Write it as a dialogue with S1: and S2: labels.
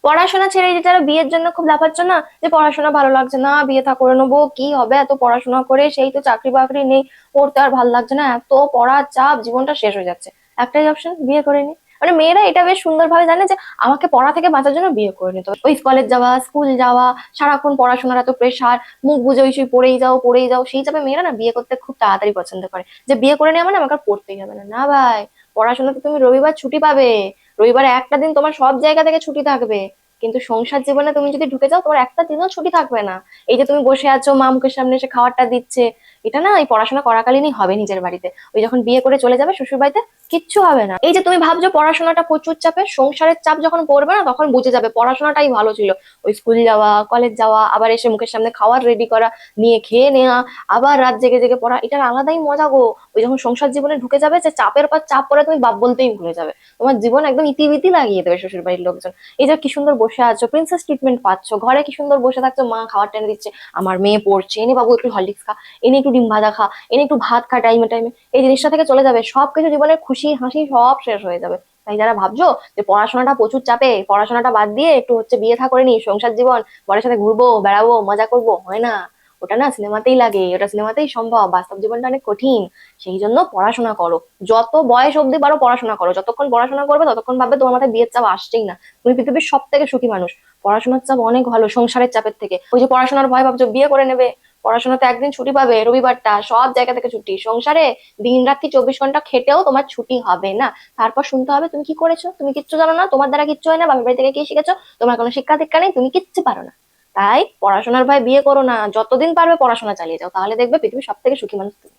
S1: পড়াশোনা ছেড়ে যে যারা বিয়ের জন্য খুব লাফাচ্ছ না, যে পড়াশোনা ভালো লাগছে না, বিয়ে থা করে নেবো, কি হবে এত পড়াশোনা করে, সেই তো চাকরি বাকরি নেই, পড়তে আর ভালো লাগছে না, এত পড়ার চাপ, জীবনটা শেষ হয়ে যাচ্ছে, একটাই অপশন, বিয়ে করে নি। মানে মেয়েরা এটা বেশ সুন্দরভাবে জানে যে আমাকে পড়া থেকে বাঁচার জন্য বিয়ে করে নিতে হবে। ওই কলেজ যাওয়া, স্কুল যাওয়া, সারাক্ষণ পড়াশোনার এত প্রেশার, মুখ বুঝে ওই সেই পড়েই যাও, সেই চাপে মেয়েরা না বিয়ে করতে খুব তাড়াতাড়ি পছন্দ করে, যে বিয়ে করে নেওয়া মানে আমাকে আর পড়তেই হবে না। না ভাই, পড়াশোনাতে তুমি রবিবার ছুটি পাবে, রবিবারে একটা দিন তোমার সব জায়গা থেকে ছুটি থাকবে, কিন্তু সংসার জীবনে তুমি যদি ঢুকে যাও তোমার একটা দিনও ছুটি থাকবে না। এই যে তুমি বসে আছো, মা মুখের সামনে এসে খাবারটা দিচ্ছে, এটা না এই পড়াশোনা করাকালীনই হবে নিজের বাড়িতে। ওই যখন বিয়ে করে চলে যাবে শ্বশুর বাড়িতে, কিচ্ছু হবে না। এই যে তুমি ভাবছো পড়াশোনাটা প্রচুর চাপের, সংসারের চাপ যখন পড়বে না তখন বুঝে যাবে পড়াশোনাটাই ভালো ছিল। ওই স্কুল যাওয়া, কলেজ যাওয়া, আবার এসে মুখের সামনে খাবার রেডি করা, নিয়ে খেয়ে নেওয়া, আবার রাত জেগে জেগে পড়া, এটার আলাদাই মজা গো। ওই যখন সংসার জীবনে ঢুকে যাবে, যে চাপের পর চাপ পরে তুমি বাপ বলতেই ভুলে যাবে, তোমার জীবন একদম ইতিবিতি লাগিয়ে দেবে শ্বশুর বাড়ির লোকজন। এই যে কি সুন্দর বসে আছো, প্রিন্সেস ট্রিটমেন্ট পাচ্ছ, ঘরে কি সুন্দর বসে থাকছো, মা খাবার টেনে দিচ্ছে, আমার মেয়ে পড়ছে, এনে বাবু একটু হরলিক্স খা, এনে একটু ডিম ভাজা খা, এনে একটু ভাত খা টাইমে টাইমে, এই জিনিসটা থেকে চলে যাবে, সবকিছু জীবনের খুশি হাসি সব শেষ হয়ে যাবে। তাই যারা ভাবছো যে পড়াশোনাটা প্রচুর চাপে, পড়াশোনাটা বাদ দিয়ে একটু হচ্ছে বিয়ে থা করে নি, সংসার জীবন, বরের সাথে ঘুরবো বেড়াবো মজা করবো, হয় না। ওটা না সিনেমাতেই লাগে, ওটা সিনেমাতেই সম্ভব, বাস্তব জীবনটা অনেক কঠিন। সেই জন্য পড়াশোনা করো, যত বয়স অব্দি পারো পড়াশোনা করো, যতক্ষণ পড়াশোনা করবে ততক্ষণ ভাববে তোমার মাথায় বিয়ের চাপ আসছেই না, তুমি পৃথিবীর সব থেকে সুখী মানুষ। পড়াশোনার চাপ অনেক ভালো সংসারের চাপের থেকে। ওই যে পড়াশোনার ভয় ভাবছো বিয়ে করে নেবে, পড়াশোনাতে একদিন ছুটি পাবে, রবিবারটা সব জায়গা থেকে ছুটি, সংসারে দিন রাত্রি 24 ঘন্টা খেটেও তোমার ছুটি হবে না। তারপর শুনতে হবে তুমি কি করেছো, তুমি কিচ্ছু জানো না, তোমার দ্বারা কিচ্ছু হয় না, বাপের বাড়ি থেকে কি শিখেছো, তোমার কোনো শিক্ষা দীক্ষা নেই, তুমি কিচ্ছু পারো না। তাই পড়াশোনার ভয় বিয়ে করো না, যতদিন পারবে পড়াশোনা চালিয়ে যাও, তাহলে দেখবে পৃথিবীর সব থেকে সুখী মানুষ তুমি।